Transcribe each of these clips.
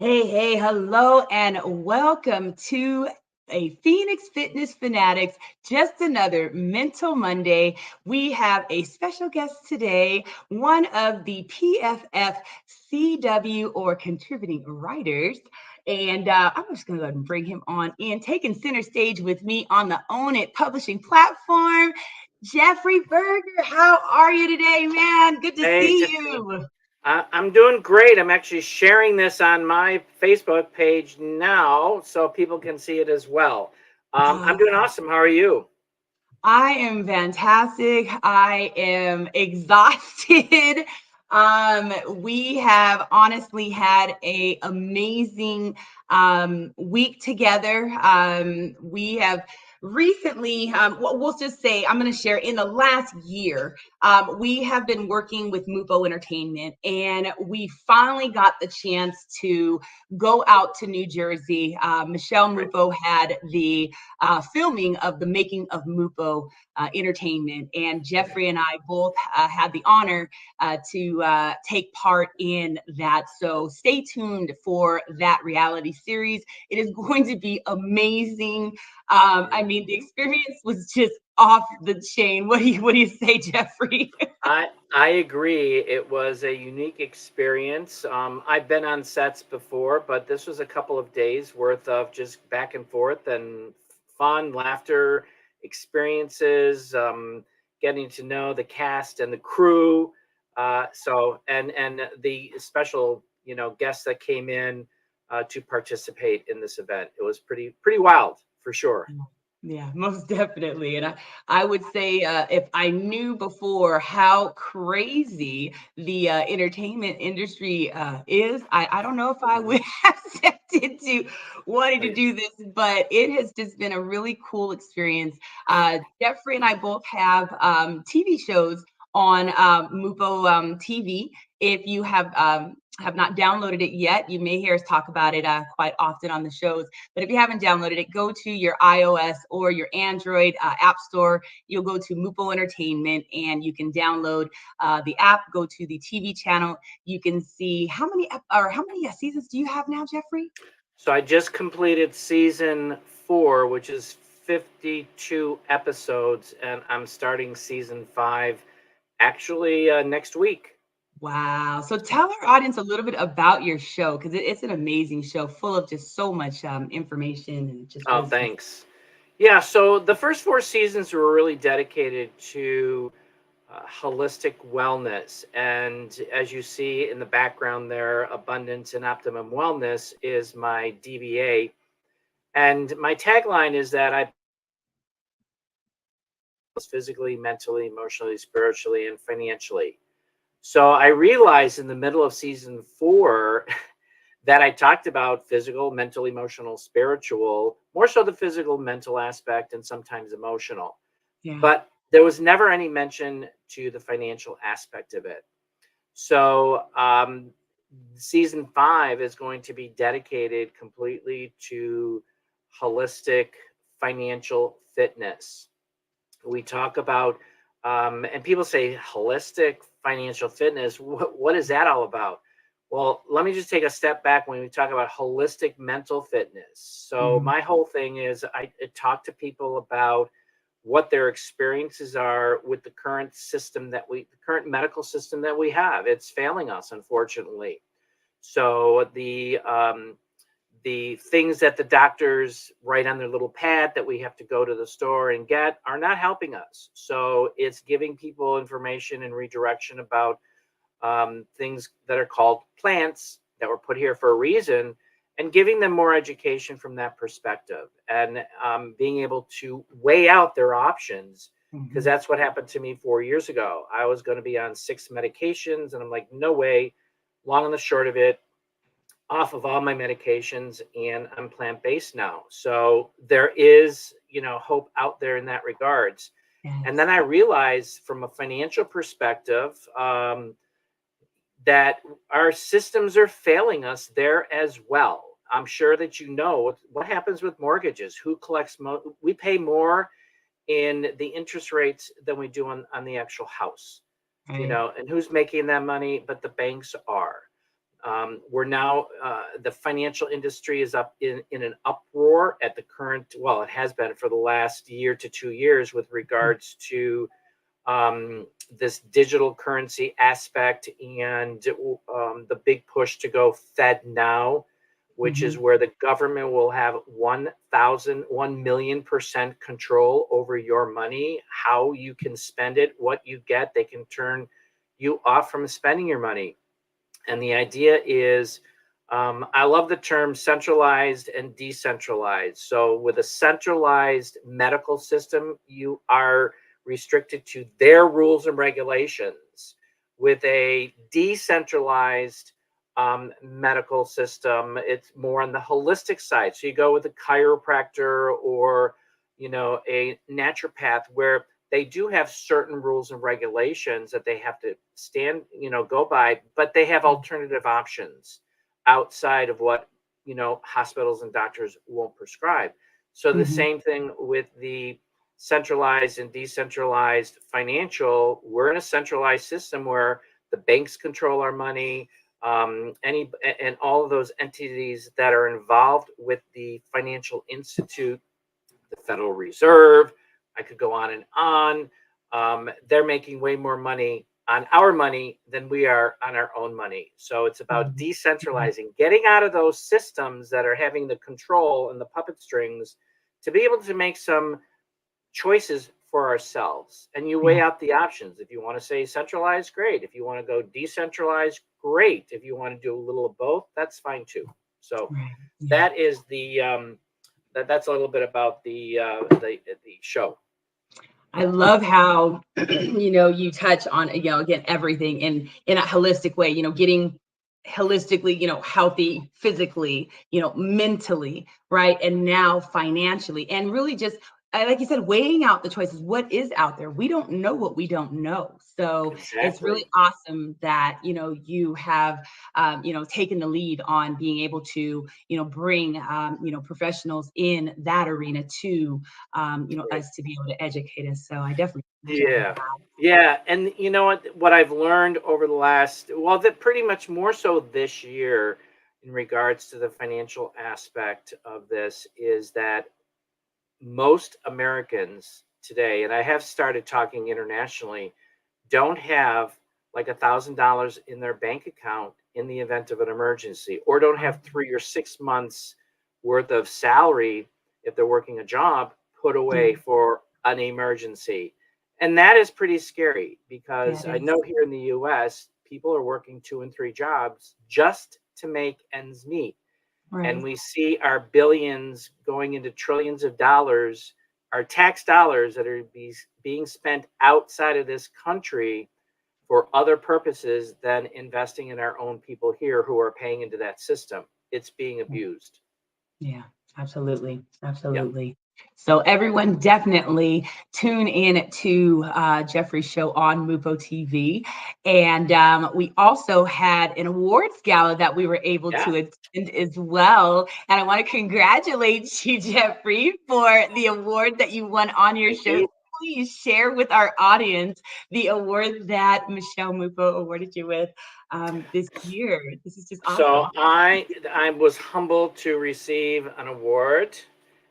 Hey, hello, and welcome to a Phoenix Fitness Fanatics, just another Mental Monday. We have a special guest today, one of the PFF CW or contributing writers. And I'm just going to go ahead and bring him on in, taking center stage with me on the Own It publishing platform. Jeffrey Berger, how are you today, man? Good to Hey, see Tiffany. you. I'm doing great. I'm actually sharing this on my Facebook page now so people can see it as well. I'm doing awesome. How are you? I am fantastic. I am exhausted. We have honestly had a amazing week together. We have recently, we'll just say, I'm going to share in the last year, we have been working with Mupo Entertainment, and we finally got the chance to go out to New Jersey. Michelle Right. Mupo had the filming of the making of Mupo Entertainment. And Jeffrey and I both had the honor to take part in that. So stay tuned for that reality series. It is going to be amazing. I mean, the experience was just off the chain. What do you say, Jeffrey? I agree. It was a unique experience. I've been on sets before, but this was a couple of days worth of just back and forth and fun, laughter, experiences, getting to know the cast and the crew. And the special, guests that came in to participate in this event. It was pretty wild for sure. Yeah, most definitely. And I would say if I knew before how crazy the entertainment industry is, I don't know if I Mhm. would have stepped into wanting to Right. do this, but it has just been a really cool experience. Jeffrey and I both have TV shows on Mupo TV. If you have not downloaded it yet, you may hear us talk about it quite often on the shows. But if you haven't downloaded it, go to your iOS or your Android app store. You'll go to Mupo Entertainment and you can download the app. Go to the TV channel. You can see how many seasons do you have now, Jeffrey? So I just completed season 4, which is 52 episodes, and I'm starting season 5 actually next week. Wow. So tell our audience a little bit about your show because it's an amazing show full of just so much information and just Oh, wisdom. thanks. Yeah, so the first 4 seasons were really dedicated to holistic wellness. And as you see in the background there, Abundance and Optimum Wellness is my DBA. And my tagline is that I physically, mentally, emotionally, spiritually, and financially. So I realized in the middle of season 4 that I talked about physical, mental, emotional, spiritual, more so the physical, mental aspect, and sometimes emotional. Yeah. But there was never any mention to the financial aspect of it. So season 5 is going to be dedicated completely to holistic financial fitness. We talk about and people say holistic financial fitness, what is that all about? Well, let me just take a step back when we talk about holistic mental fitness. So Mhm. my whole thing is I talk to people about what their experiences are with the current medical system that we have. It's failing us, unfortunately. So the things that the doctors write on their little pad that we have to go to the store and get are not helping us. So it's giving people information and redirection about things that are called plants that were put here for a reason, and giving them more education from that perspective, and being able to weigh out their options, because Mhm. that's what happened to me 4 years ago. I was going to be on 6 medications, and I'm like, no way. Long and the short of it, off of all my medications, and I'm plant-based now. So there is, hope out there in that regards. And then Yes. I realized from a financial perspective, that our systems are failing us there as well. I'm sure that what happens with mortgages. Who collects we pay more in the interest rates than we do on the actual house, Right. and who's making that money? But the banks are. We're now, the financial industry is up in an uproar at the current, well, it has been for the last year to 2 years with regards to this digital currency aspect and the big push to go Fed now, which is where the government will have 1,000,000% control over your money, how you can spend it, what you get. They can turn you off from spending your money. And the idea is, I love the term centralized and decentralized. So with a centralized medical system, you are restricted to their rules and regulations. With a decentralized medical system, it's more on the holistic side. So you go with a chiropractor or, a naturopath, where they do have certain rules and regulations that they have to go by, but they have alternative options outside of what, hospitals and doctors won't prescribe. So the same thing with the centralized and decentralized financial. We're in a centralized system where the banks control our money, and all of those entities that are involved with the financial institute, the Federal Reserve. I could go on and on. They're making way more money on our money than we are on our own money. So it's about decentralizing, getting out of those systems that are having the control and the puppet strings to be able to make some choices for ourselves. And you weigh out the options. If you want to say centralized, great. If you want to go decentralized, great. If you want to do a little of both, that's fine too. So that is that's a little bit about the show. I love how you touch on again everything in a holistic way. Getting holistically healthy physically, mentally, right, and now financially, and really just like you said, weighing out the choices. What is out there? We don't know what we don't know. So it's really awesome that you have taken the lead on being able to bring professionals in that arena to us to be able to educate us. So I definitely yeah. And you know what I've learned over the last, well, that pretty much more so this year in regards to the financial aspect of this, is that most Americans today, and I have started talking internationally, don't have like $1,000 in their bank account in the event of an emergency, or don't have 3 or 6 months worth of salary if they're working a job put away for an emergency. And that is pretty scary, because I know here in the US, people are working 2 and 3 jobs just to make ends meet. And we see our billions going into trillions of dollars, our tax dollars that are being spent outside of this country for other purposes than investing in our own people here who are paying into that system. It's being abused. Yeah, absolutely. Absolutely. So everyone definitely tune in to Jeffrey's show on Mupo TV. And we also had an awards gala that we were able to attend as well. And I want to congratulate you, Jeffrey, for the award that you won on your show. Please share with our audience the award that Michelle Mupo awarded you with this year. This is just awesome. So I was humbled to receive an award.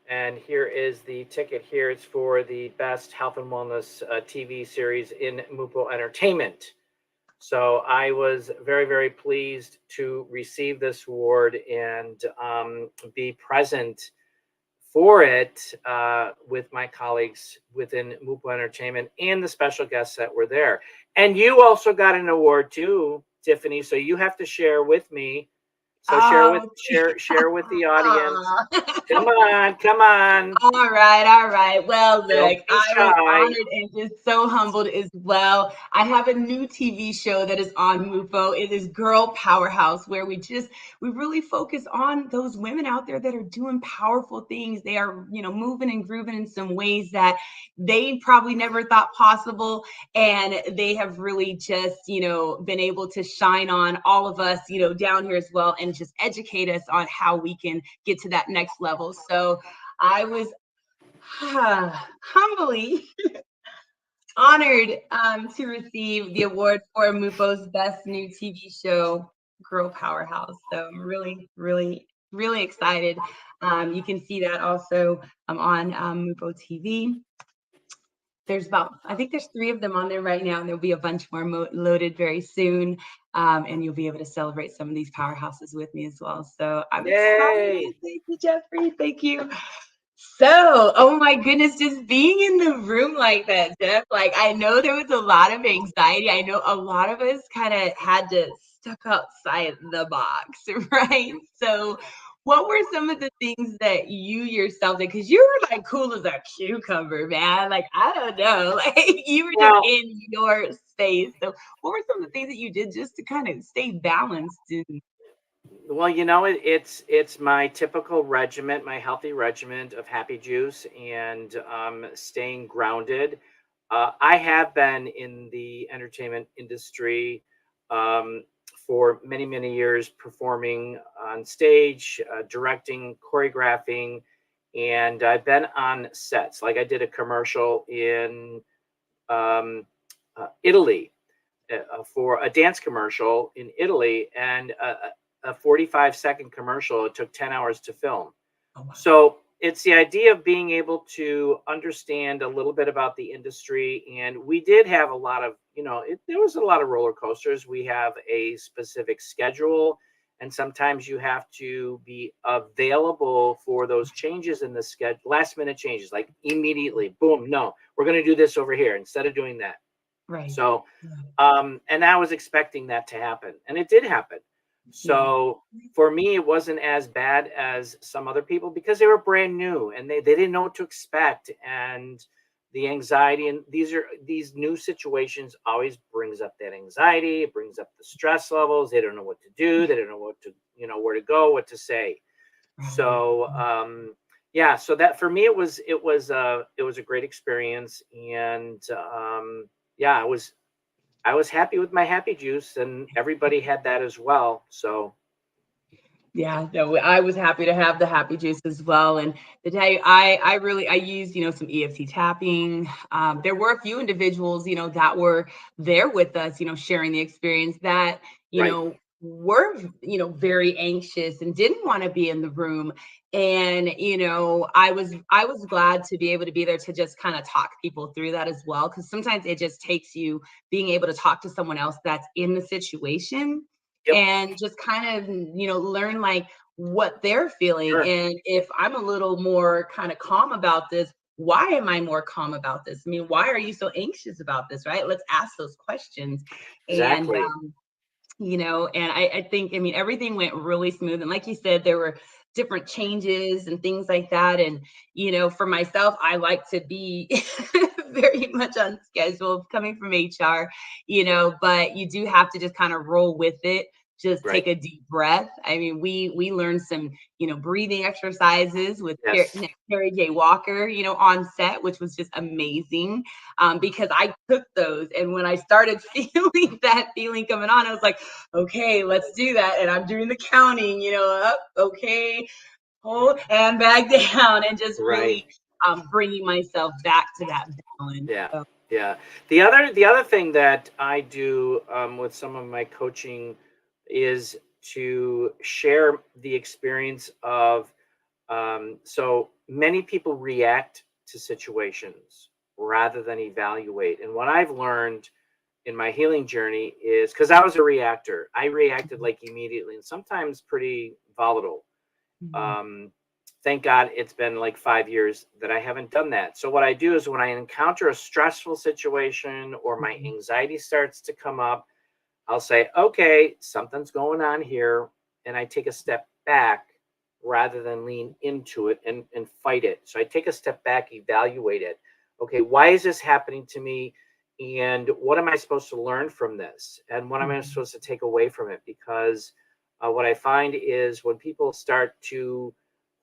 And here is the ticket here. It's for the best health and wellness TV series in Mupo Entertainment. So I was very, very pleased to receive this award and be present for it with my colleagues within Mupo Entertainment and the special guests that were there. And you also got an award too, Tiffany. So you have to share with me. So share with the audience. Come on. All right. Well, look, I was honored and just so humbled as well. I have a new TV show that is on Mupo. It is Girl Powerhouse, where we really focus on those women out there that are doing powerful things. They are, moving and grooving in some ways that they probably never thought possible. And they have really just, been able to shine on all of us, down here as well, and just educate us on how we can get to that next level. So I was humbly honored to receive the award for Mupo's Best New TV Show grow powerhouse. So I'm really, really, really excited. You can see that also on Mupo TV. There's about, I think there's 3 of them on there right now, and there'll be a bunch more loaded very soon. And you'll be able to celebrate some of these powerhouses with me as well. So I'm excited. Yay! Thank you, Jeffrey. Thank you. So, oh my goodness, just being in the room like that, Jeff, like I know there was a lot of anxiety. I know a lot of us kind of had to step outside the box, right? So, what were some of the things that you yourself did? Because you were like cool as a cucumber, man. Like, I don't know, like you were just Well, in your space. So, what were some of the things that you did just to kind of stay balanced? And it's my typical regiment, my healthy regiment of happy juice and staying grounded. I have been in the entertainment industry um, for many, many years, performing on stage, directing, choreographing, and I've been on sets. Like I did a commercial in Italy for a dance commercial in Italy, and a 45-second commercial. It took 10 hours to film. oh wow. So it's the idea of being able to understand a little bit about the industry. And we did have a lot of, there was a lot of roller coasters. We have a specific schedule, and sometimes you have to be available for those changes in the schedule, last minute changes, like immediately, boom, no, we're going to do this over here instead of doing that. Right. So, Yeah. and I was expecting that to happen, and it did happen. Yeah. So for me, it wasn't as bad as some other people because they were brand new and they didn't know what to expect. And the anxiety, and these new situations always brings up that anxiety. It brings up the stress levels. They don't know what to do. They don't know what to, where to go, what to say. Right. So, yeah, so that for me, it was a great experience. And, yeah, I was happy with my happy juice, and everybody had that as well. So Yeah, no, I was happy to have the happy juice as well. And to tell you, I used, some EFT tapping. There were a few individuals, that were there with us, sharing the experience that, right, were, very anxious and didn't want to be in the room. And, I was glad to be able to be there to just kind of talk people through that as well. Cause sometimes it just takes you being able to talk to someone else that's in the situation yep, and just kind of learn like what they're feeling, sure, and if I'm a little more kind of calm about this, why am I more calm about this? I mean, why are you so anxious about this, right? Let's ask those questions. And exactly, and I think, I mean, everything went really smooth. And like you said, there were different changes and things like that. And, for myself, I like to be very much on schedule coming from HR, but you do have to just kind of roll with it. Just right, take a deep breath. I mean, we learned some, breathing exercises with yes, Carrie J. Walker, on set, which was just amazing because I took those. And when I started feeling that feeling coming on, I was like, okay, let's do that. And I'm doing the counting, up, okay, hold and back down, and just right, really bringing myself back to that balance. yeah, So, yeah. The other thing that I do with some of my coaching is to share the experience of so many people react to situations rather than evaluate. And what I've learned in my healing journey is because I was a reactor, I reacted like immediately and sometimes pretty volatile. mhm, Um, thank God it's been like 5 years that I haven't done that. So what I do is when I encounter a stressful situation or my mhm, anxiety starts to come up, I'll say, okay, something's going on here. And I take a step back rather than lean into it and fight it. So I take a step back, evaluate it. Okay, why is this happening to me? And what am I supposed to learn from this? And what am I mhm, supposed to take away from it? Because what I find is when people start to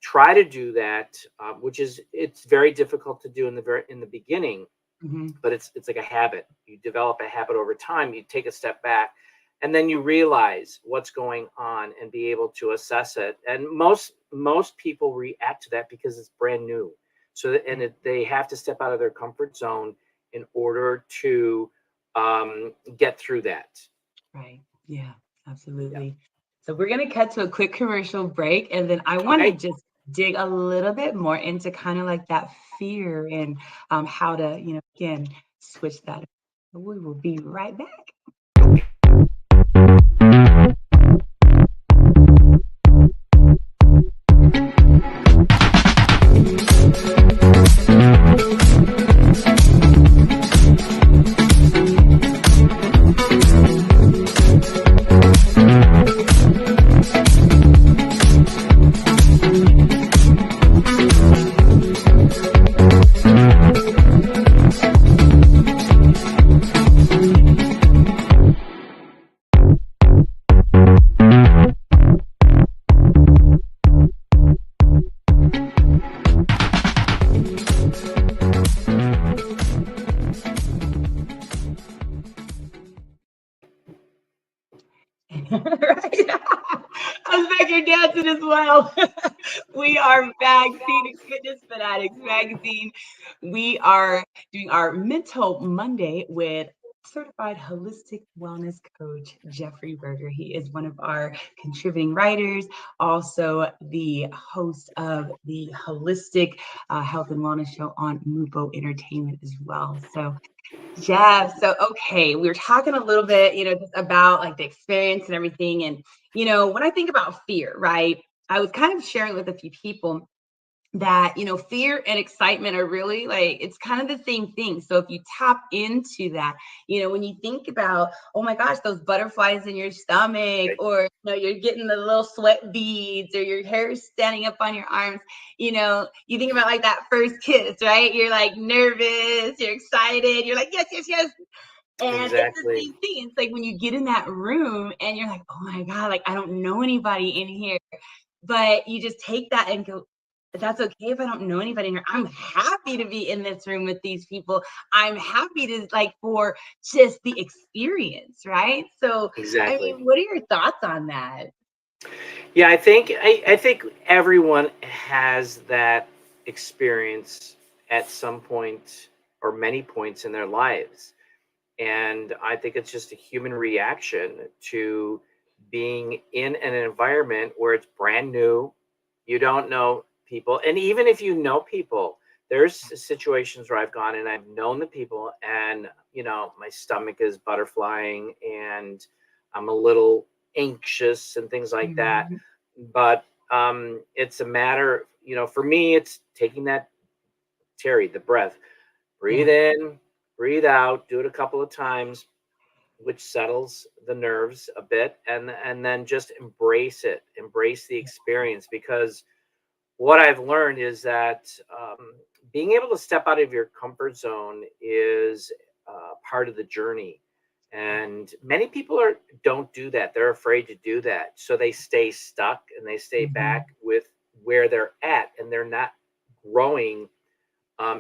try to do that, which is it's very difficult to do in the beginning, mhm, but it's like a habit. You develop a habit over time. You take a step back, and then you realize what's going on and be able to assess it. And most people react to that because it's brand new. So they have to step out of their comfort zone in order to get through that. right. Yeah, Absolutely. So we're going to cut to a quick commercial break, and then I want to Okay. just dig a little bit more into kind of like that fear and how to, again, switch that. We will be right back. Right. I was back here dancing as well. We are back, Phoenix Fitness Fanatics Magazine. We are doing our Mental Monday with certified holistic wellness coach Jeffrey Berger. He is one of our contributing writers, also the host of the holistic health and wellness show on Mupo Entertainment as well. So yeah. So, okay, we were talking a little bit, just about like the experience and everything. And, when I think about fear, right, I was kind of sharing with a few people that, fear and excitement are really like, it's kind of the same thing. So, if you tap into that, when you think about, oh my gosh, those butterflies in your stomach, Okay. or, you're getting the little sweat beads, or your hair is standing up on your arms, you think about like that first kiss, right? You're like nervous, you're excited, you're like, yes, yes, yes. And it's the Exactly. same thing. It's like when you get in that room and you're like, oh my God, like I don't know anybody in here. But you just take that and go, that's okay if I don't know anybody in here. I'm happy to be in this room with these people. I'm happy to like for just the experience, right? So, I Exactly. mean, what are your thoughts on that? Yeah, I think everyone has that experience at some point or many points in their lives. And I think it's just a human reaction to being in an environment where it's brand new, you don't know people. And even if you know people, there's situations where I've gone and I've known the people, and my stomach is butterflying and I'm a little anxious and things like that. Mhm. But it's a matter, for me, it's taking that, Terry, the breath, breathe Yeah. in, breathe out, do it a couple of times, which settles the nerves a bit, and then just embrace it, embrace the experience. Because what I've learned is that being able to step out of your comfort zone is part of the journey. And many people don't do that. They're afraid to do that, so they stay stuck and they stay Mhm. back with where they're at, and they're not growing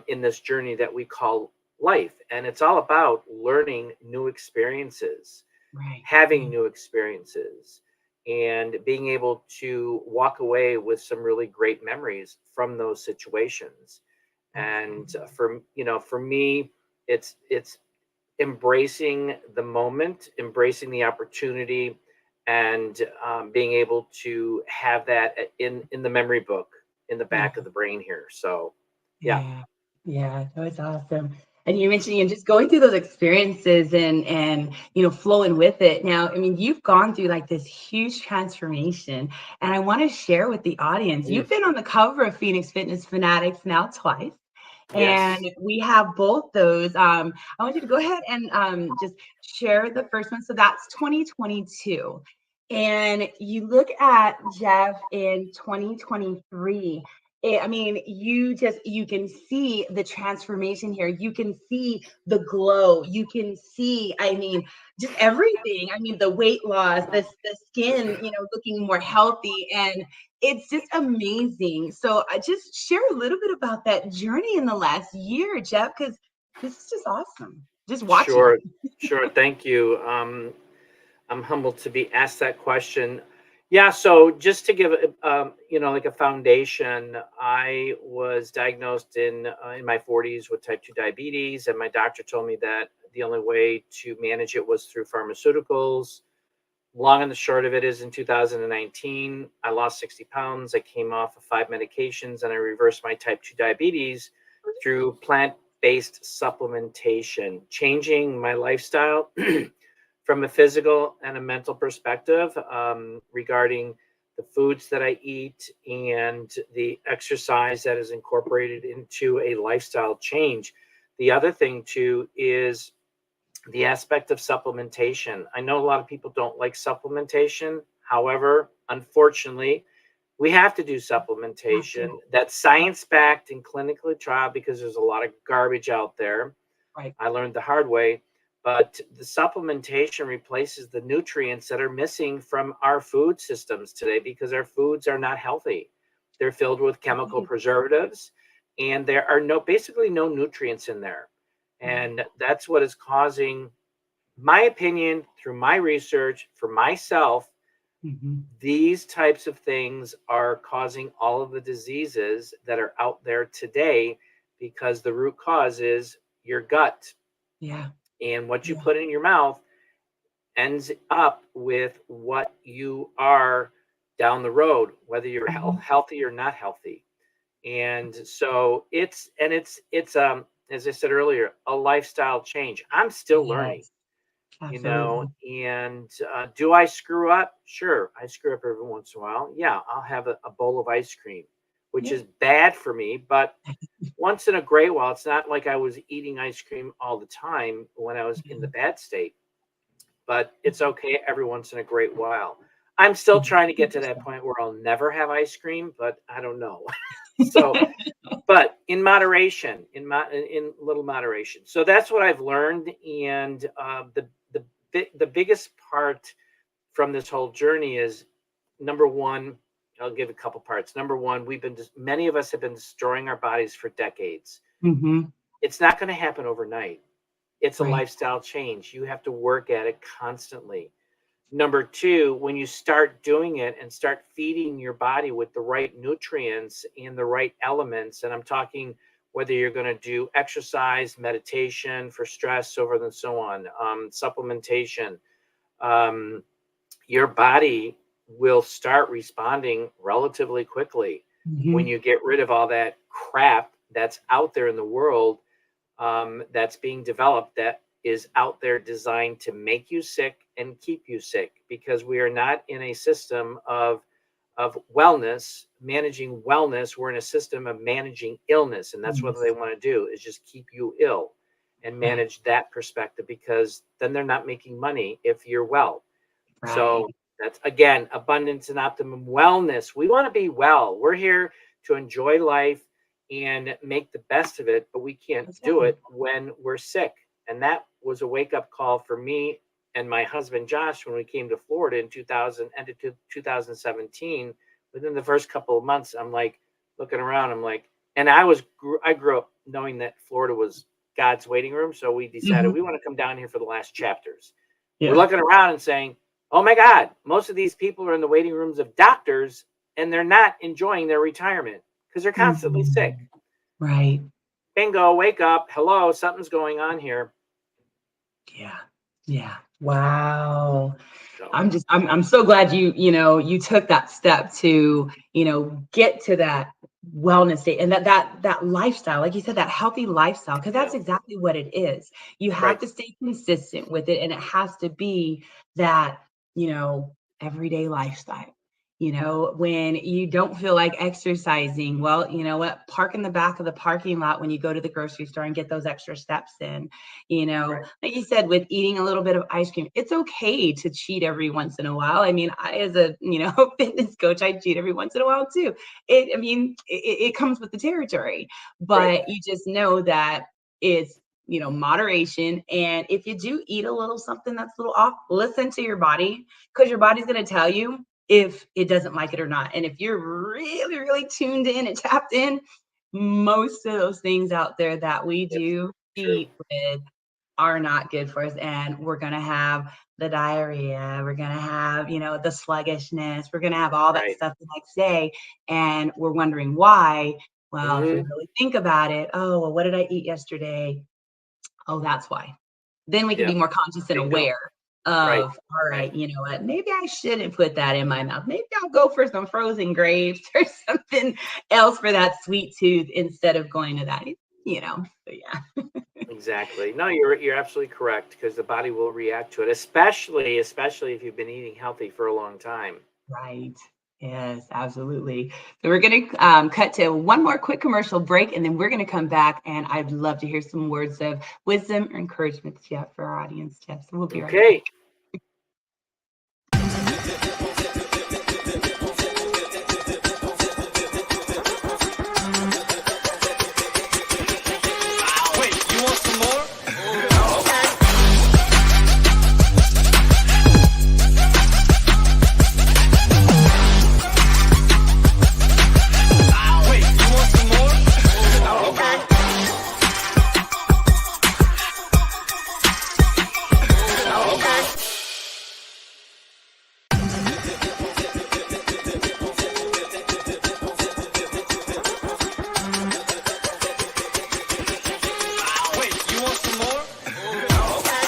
in this journey that we call life. And it's all about learning new experiences, Right. having new experiences, and being able to walk away with some really great memories from those situations. And Absolutely. for me, it's embracing the moment, embracing the opportunity, and being able to have that in the memory book in the Yeah. back of the brain here. So yeah. Yeah. Yeah, that was awesome. And you mentioned, just going through those experiences and flowing with it. Now, I mean, you've gone through like this huge transformation, and I want to share with the audience. Mm, You've been on the cover of Phoenix Fitness Fanatics now twice, and yes. we have both those. I want you to go ahead and just share the first one. So that's 2022. And you look at Jeff in 2023. I mean, you can see the transformation here. You can see the glow. You can see, I mean, just everything. I mean, the weight loss, the skin, looking more healthy, and it's just amazing. So I just share a little bit about that journey in the last year, Jeff, because this is just awesome. Just watching. Sure. Sure. Thank you. I'm humbled to be asked that question. Yeah. So just to give, like a foundation, I was diagnosed in my 40s with type 2 diabetes, and my doctor told me that the only way to manage it was through pharmaceuticals. long and the short of it is in 2019, I lost 60 pounds. I came off of 5 medications and I reversed my type 2 diabetes through plant-based supplementation, changing my lifestyle from a physical and a mental perspective, regarding the foods that I eat and the exercise that is incorporated into a lifestyle change. The other thing too is the aspect of supplementation. I know a lot of people don't like supplementation. However, unfortunately, we have to do supplementation that's science backed and clinically tried because there's a lot of garbage out there. Right. I learned the hard way, but the supplementation replaces the nutrients that are missing from our food systems today because our foods are not healthy. They're filled with chemical preservatives and there are basically no nutrients in there. And that's what is causing, my opinion, through my research for myself, these types of things are causing all of the diseases that are out there today because the root cause is your gut. Yeah. And what you put in your mouth ends up with what you are down the road, whether you're healthy or not healthy. And so it's as I said earlier, a lifestyle change. I'm still learning, you know, and do I screw up? Sure. I screw up every once in a while. Yeah. I'll have a bowl of ice cream, which is bad for me, but once in a great while. It's not like I was eating ice cream all the time when I was in the bad state, but it's okay every once in a great while. I'm still trying to get to that point where I'll never have ice cream, but I don't know. So, but in moderation, in little moderation. So that's what I've learned, and the biggest part from this whole journey is, number one, I'll give a couple parts. Number one, many of us have been destroying our bodies for decades. It's not going to happen overnight. It's a lifestyle change. You have to work at it constantly. Number two, when you start doing it and start feeding your body with the right nutrients and the right elements, and I'm talking whether you're going to do exercise, meditation for stress, so forth and so on, supplementation, your body will start responding relatively quickly. When you get rid of all that crap that's out there in the world, that's being developed, that is out there designed to make you sick and keep you sick, because we are not in a system of wellness, managing wellness. We're in a system of managing illness, and that's what they want to do, is just keep you ill and manage that perspective, because then they're not making money if you're well. So that's, again, abundance and optimum wellness. We want to be well. We're here to enjoy life and make the best of it, but we can't do it when we're sick. And that was a wake-up call for me and my husband Josh when we came to Florida in 2017. Within the first couple of months, I'm like looking around. I'm like, and I grew up knowing that Florida was God's waiting room. So we decided we want to come down here for the last chapters. We're looking around and saying, oh my God, most of these people are in the waiting rooms of doctors and they're not enjoying their retirement because they're constantly sick. Right. Bingo, wake up. Hello, something's going on here. Yeah. Wow. I'm so glad you took that step to, get to that wellness state and that lifestyle, like you said, that healthy lifestyle, because that's exactly what it is. You have to stay consistent with it, and it has to be that, everyday lifestyle. When you don't feel like exercising, well, you know what? Park in the back of the parking lot when you go to the grocery store and get those extra steps in. Like you said, with eating a little bit of ice cream, it's okay to cheat every once in a while. I mean, I, as a, fitness coach, I cheat every once in a while too. It comes with the territory, but you just know that it's, moderation. And if you do eat a little something that's a little off, listen to your body, because your body's going to tell you if it doesn't like it or not. And if you're really, really tuned in and tapped in, most of those things out there that we do eat with are not good for us. And we're going to have the diarrhea. We're going to have, the sluggishness. We're going to have all that stuff the next day. And we're wondering why. Well, if we really think about it, oh, well, what did I eat yesterday? Oh, that's why. Then we can be more conscious and aware Right. of, all Right. right, you know what, maybe I shouldn't put that in my mouth. Maybe I'll go for some frozen grapes or something else for that sweet tooth instead of going to that, so yeah. Exactly. No, you're absolutely correct because the body will react to it, especially if you've been eating healthy for a long time. Right. Yes, absolutely. So we're going to cut to one more quick commercial break, and then we're going to come back. And I'd love to hear some words of wisdom or encouragement that you have for our audience, Jeff. So we'll be right back. Okay. Wait, you want some more? Wait, you want some more? Okay.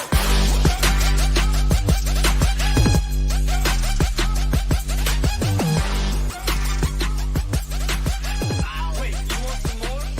Wait, you want some more? Wait, you want some more?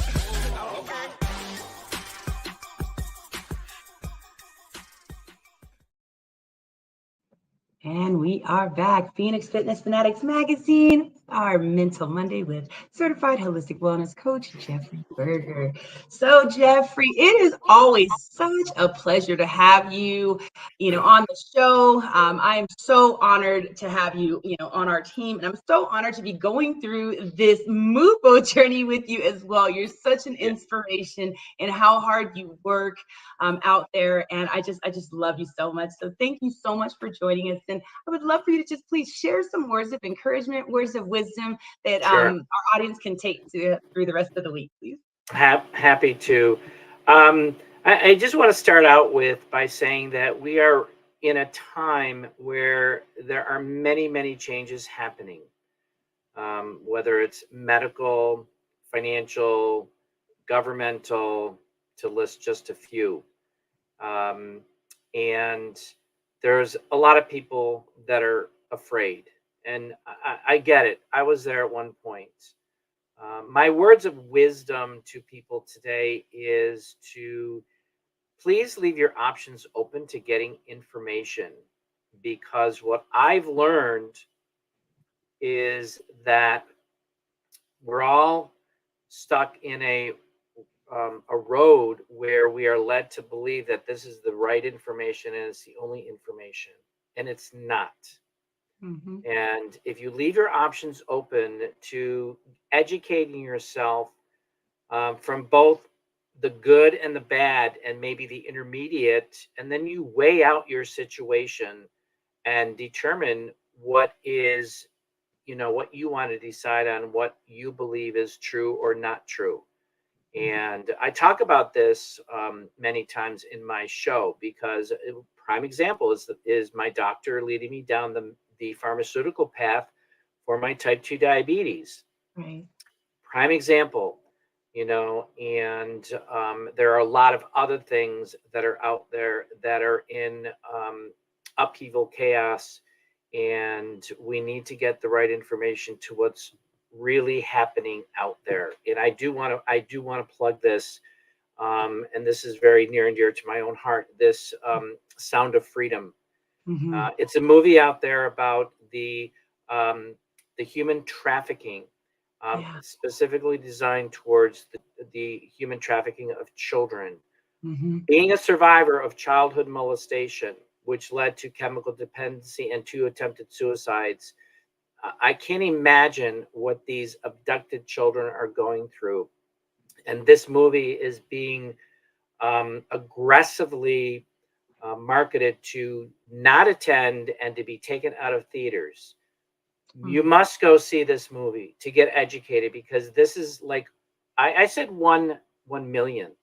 And we are back. Phoenix Fitness Fanatics Magazine, our Mental Monday with certified holistic wellness coach, Jeffrey Berger. So, Jeffrey, it is always such a pleasure to have you, on the show. I am so honored to have you, on our team. And I'm so honored to be going through this MUPO journey with you as well. You're such an Yeah. inspiration in how hard you work out there. And I just love you so much. So thank you so much for joining us. And I would love for you to just please share some words of encouragement, words of wisdom that Sure. our audience can take through the rest of the week, please. Happy to. I just want to start out by saying that we are in a time where there are many, many changes happening, whether it's medical, financial, governmental, to list just a few. Um, and there's a lot of people that are afraid. And I get it. I was there at one point. My words of wisdom to people today is to please leave your options open to getting information, because what I've learned is that we're all stuck in a road where we are led to believe that this is the right information and it's the only information, and it's not. Mm-hmm. And if you leave your options open to educating yourself from both the good and the bad, and maybe the intermediate, and then you weigh out your situation and determine what is, what you want to decide on, what you believe is true or not true. And I talk about this many times in my show, because a prime example is my doctor leading me down the pharmaceutical path for my type 2 diabetes. Right. Prime example, and there are a lot of other things that are out there that are in upheaval, chaos, and we need to get the right information to what's really happening out there. And I do want to plug this, and this is very near and dear to my own heart. This Sound of Freedom. Mm-hmm. It's a movie out there about the human trafficking, Yeah. specifically designed towards the human trafficking of children. Mm-hmm. Being a survivor of childhood molestation, which led to chemical dependency and 2 attempted suicides, I can't imagine what these abducted children are going through. And this movie is being aggressively marketed to not attend and to be taken out of theaters. You must go see this movie to get educated, because this is like, I said 1/1,000,000th.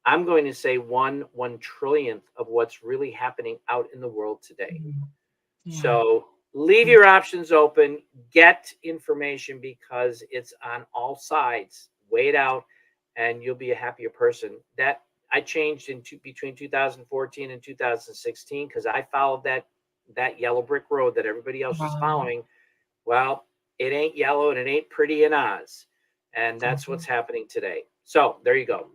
I'm going to say 1/1,000,000,000th of what's really happening out in the world today. Yeah. So leave your options open, get information, because it's on all sides. Weigh it out, and you'll be a happier person. That I changed between 2014 and 2016 because I followed that yellow brick road that everybody else was Wow. following. Well, it ain't yellow and it ain't pretty in Oz. And that's what's happening today. So there you go.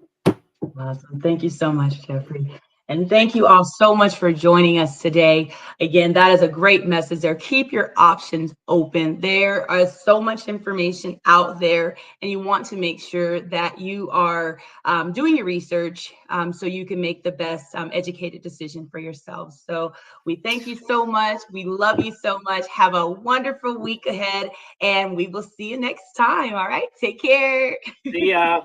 Awesome. Thank you so much, Jeffrey. And thank you all so much for joining us today. Again, that is a great message there. Keep your options open. There is so much information out there, and you want to make sure that you are doing your research so you can make the best educated decision for yourselves. So we thank you so much. We love you so much. Have a wonderful week ahead, and we will see you next time. All right. Take care. See ya.